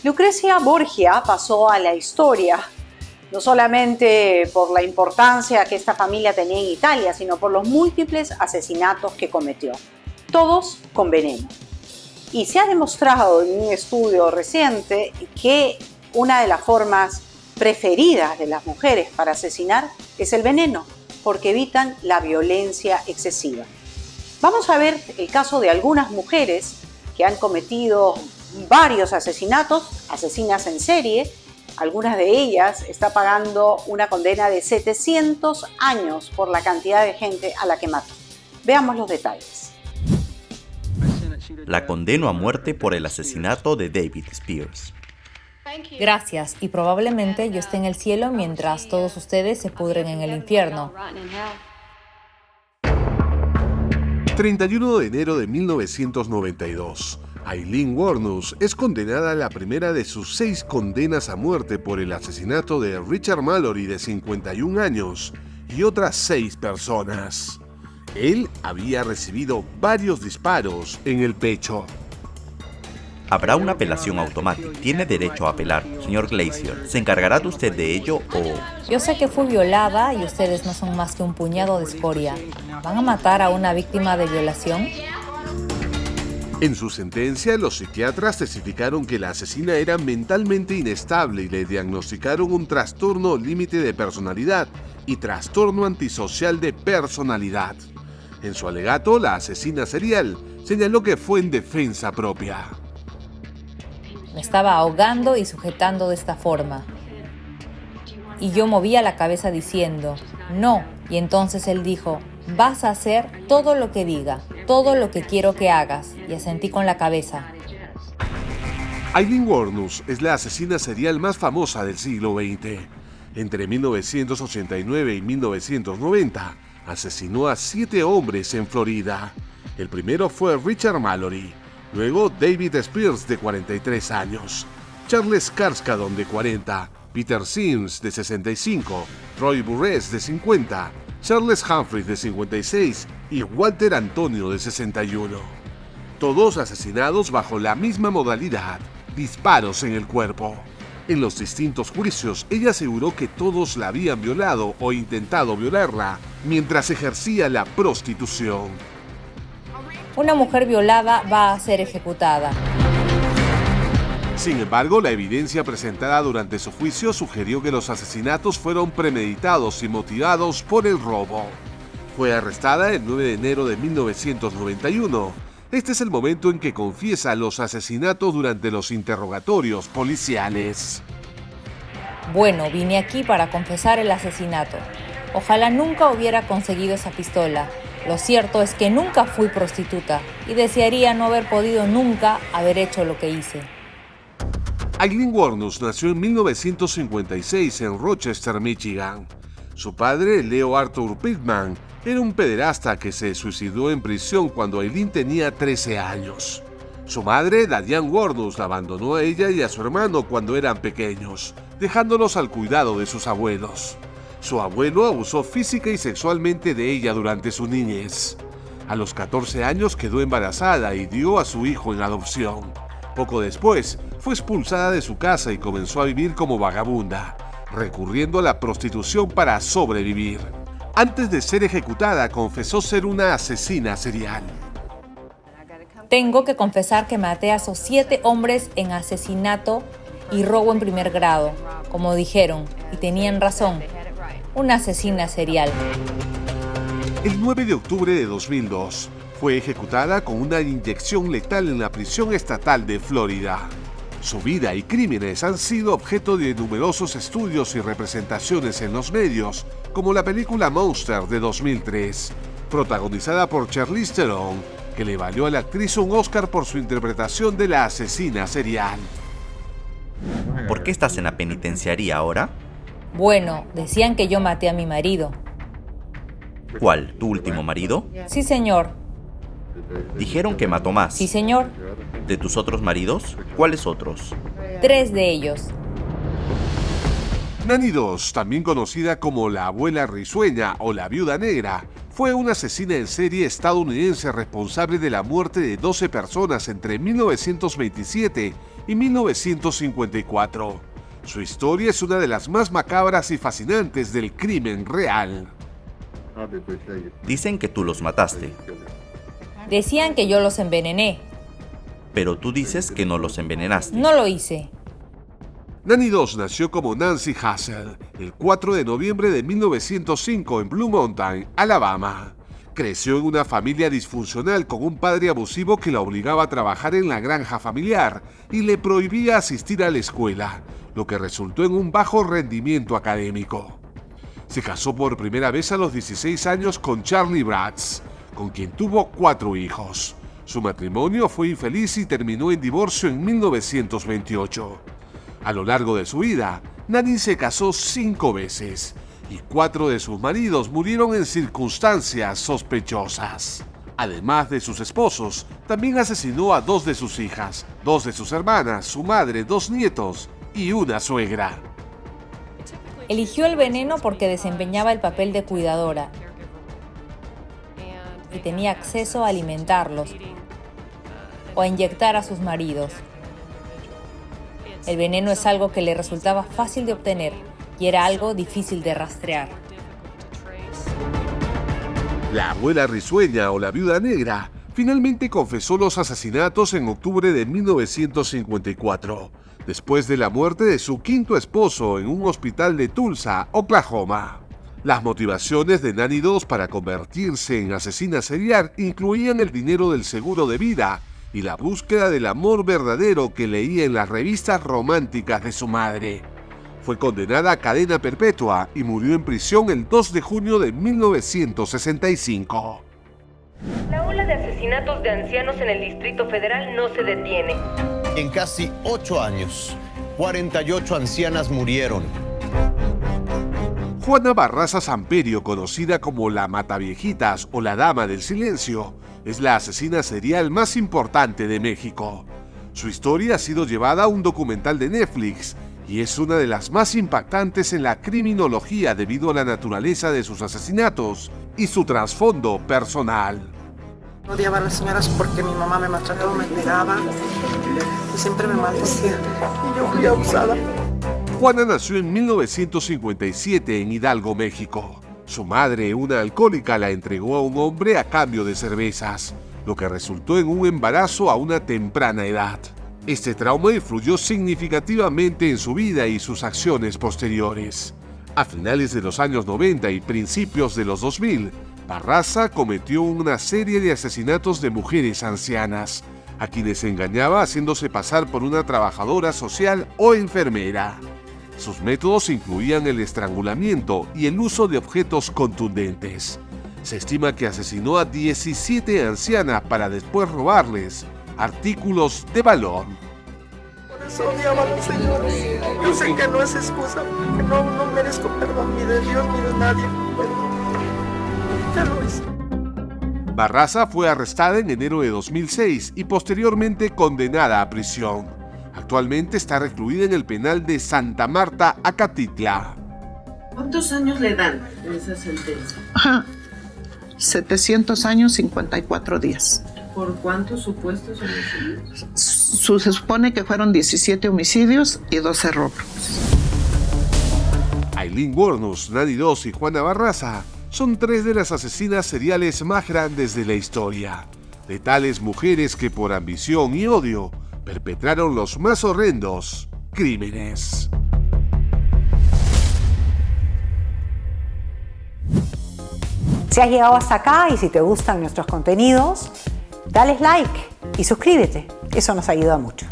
Lucrecia Borgia pasó a la historia, no solamente por la importancia que esta familia tenía en Italia, sino por los múltiples asesinatos que cometió, todos con veneno. Y se ha demostrado en un estudio reciente que una de las formas preferidas de las mujeres para asesinar es el veneno, porque evitan la violencia excesiva. Vamos a ver el caso de algunas mujeres que han cometido varios asesinatos, asesinas en serie. Algunas de ellas están pagando una condena de 700 años por la cantidad de gente a la que mató. Veamos los detalles. La condeno a muerte por el asesinato de David Spears. Gracias, y probablemente yo esté en el cielo mientras todos ustedes se pudren en el infierno. 31 de enero de 1992. Aileen Wuornos es condenada a la primera de sus 6 condenas a muerte por el asesinato de Richard Mallory, de 51 años, y otras 6 personas. Él había recibido varios disparos en el pecho. Habrá una apelación automática. Tiene derecho a apelar. Señor Glazer, ¿se encargará usted de ello o...? Yo sé que fui violada y ustedes no son más que un puñado de escoria. ¿Van a matar a una víctima de violación? En su sentencia, los psiquiatras testificaron que la asesina era mentalmente inestable y le diagnosticaron un trastorno límite de personalidad y trastorno antisocial de personalidad. En su alegato, la asesina serial señaló que fue en defensa propia. Me estaba ahogando y sujetando de esta forma. Y yo movía la cabeza diciendo, no. Y entonces él dijo, vas a hacer todo lo que diga, todo lo que quiero que hagas. Y asentí con la cabeza. Aileen Wuornos es la asesina serial más famosa del siglo XX. Entre 1989 y 1990, asesinó a 7 hombres en Florida. El primero fue Richard Mallory. Luego David Spears, de 43 años, Charles Carskadon, de 40, Peter Sims, de 65, Troy Burress, de 50, Charles Humphreys, de 56 y Walter Antonio, de 61. Todos asesinados bajo la misma modalidad, disparos en el cuerpo. En los distintos juicios, ella aseguró que todos la habían violado o intentado violarla mientras ejercía la prostitución. Una mujer violada va a ser ejecutada. Sin embargo, la evidencia presentada durante su juicio sugirió que los asesinatos fueron premeditados y motivados por el robo. Fue arrestada el 9 de enero de 1991. Este es el momento en que confiesa los asesinatos durante los interrogatorios policiales. Bueno, vine aquí para confesar el asesinato. Ojalá nunca hubiera conseguido esa pistola. Lo cierto es que nunca fui prostituta y desearía no haber podido nunca haber hecho lo que hice. Aileen Wuornos nació en 1956 en Rochester, Michigan. Su padre, Leo Arthur Pittman, era un pederasta que se suicidó en prisión cuando Aileen tenía 13 años. Su madre, Diane Wuornos, la abandonó a ella y a su hermano cuando eran pequeños, dejándolos al cuidado de sus abuelos. Su abuelo abusó física y sexualmente de ella durante su niñez. A los 14 años quedó embarazada y dio a su hijo en adopción. Poco después, fue expulsada de su casa y comenzó a vivir como vagabunda, recurriendo a la prostitución para sobrevivir. Antes de ser ejecutada, confesó ser una asesina serial. Tengo que confesar que maté a esos 7 hombres en asesinato y robo en primer grado, como dijeron, y tenían razón. Una asesina serial. El 9 de octubre de 2002, fue ejecutada con una inyección letal en la prisión estatal de Florida. Su vida y crímenes han sido objeto de numerosos estudios y representaciones en los medios, como la película Monster de 2003, protagonizada por Charlize Theron, que le valió a la actriz un Oscar por su interpretación de la asesina serial. ¿Por qué estás en la penitenciaría ahora? Bueno, decían que yo maté a mi marido. ¿Cuál? ¿Tu último marido? Sí, señor. Dijeron que mató más. Sí, señor. ¿De tus otros maridos? ¿Cuáles otros? 3 de ellos. Nanny Doss, también conocida como la abuela risueña o la viuda negra, fue una asesina en serie estadounidense responsable de la muerte de 12 personas entre 1927 y 1954. Su historia es una de las más macabras y fascinantes del crimen real. Dicen que tú los mataste, Decían que yo los envenené. pero tú dices que no los envenenaste. No lo hice. Nanny Doss nació como Nancy Hassel el 4 de noviembre de 1905 en Blue Mountain, Alabama. Creció en una familia disfuncional con un padre abusivo que la obligaba a trabajar en la granja familiar y le prohibía asistir a la escuela, lo que resultó en un bajo rendimiento académico. Se casó por primera vez a los 16 años con Charlie Bratz, con quien tuvo 4 hijos. Su matrimonio fue infeliz y terminó en divorcio en 1928. A lo largo de su vida, Nanny se casó 5 veces y 4 de sus maridos murieron en circunstancias sospechosas. Además de sus esposos, también asesinó a 2 de sus hijas, 2 de sus hermanas, su madre, 2 nietos y una suegra. Eligió el veneno porque desempeñaba el papel de cuidadora y tenía acceso a alimentarlos o a inyectar a sus maridos. El veneno es algo que le resultaba fácil de obtener y era algo difícil de rastrear. La abuela risueña o la viuda negra finalmente confesó los asesinatos en octubre de 1954, después de la muerte de su 5º esposo en un hospital de Tulsa, Oklahoma. Las motivaciones de Nanny Doss para convertirse en asesina serial incluían el dinero del seguro de vida y la búsqueda del amor verdadero que leía en las revistas románticas de su madre. Fue condenada a cadena perpetua y murió en prisión el 2 de junio de 1965. La ola de asesinatos de ancianos en el Distrito Federal no se detiene. En casi 8 años, 48 ancianas murieron. Juana Barraza Samperio, conocida como la Mataviejitas o la Dama del Silencio, es la asesina serial más importante de México. Su historia ha sido llevada a un documental de Netflix y es una de las más impactantes en la criminología debido a la naturaleza de sus asesinatos y su trasfondo personal. Odiaba a las señoras porque mi mamá me maltrataba, me pegaba y siempre me maldecía. Y yo fui abusada. Juana nació en 1957 en Hidalgo, México. Su madre, una alcohólica, la entregó a un hombre a cambio de cervezas, lo que resultó en un embarazo a una temprana edad. Este trauma influyó significativamente en su vida y sus acciones posteriores. A finales de los años 90 y principios de los 2000, Barraza cometió una serie de asesinatos de mujeres ancianas, a quienes engañaba haciéndose pasar por una trabajadora social o enfermera. Sus métodos incluían el estrangulamiento y el uso de objetos contundentes. Se estima que asesinó a 17 ancianas para después robarles artículos de valor. Por eso odiaba a los señores. Yo sé que no es excusa, que no merezco perdón ni de Dios ni de nadie. Pero ya lo hice. Barraza fue arrestada en enero de 2006 y posteriormente condenada a prisión. Actualmente está recluida en el penal de Santa Marta, Acatitla. ¿Cuántos años le dan en esa sentencia? 700 años, 54 días. ¿Por cuántos supuestos homicidios? Se supone que fueron 17 homicidios y 12 robos. Aileen Wuornos, Nanny Doss y Juana Barraza son 3 de las asesinas seriales más grandes de la historia. De tales mujeres que por ambición y odio perpetraron los más horrendos crímenes. Si has llegado hasta acá y si te gustan nuestros contenidos, dale like y suscríbete. Eso nos ayuda mucho.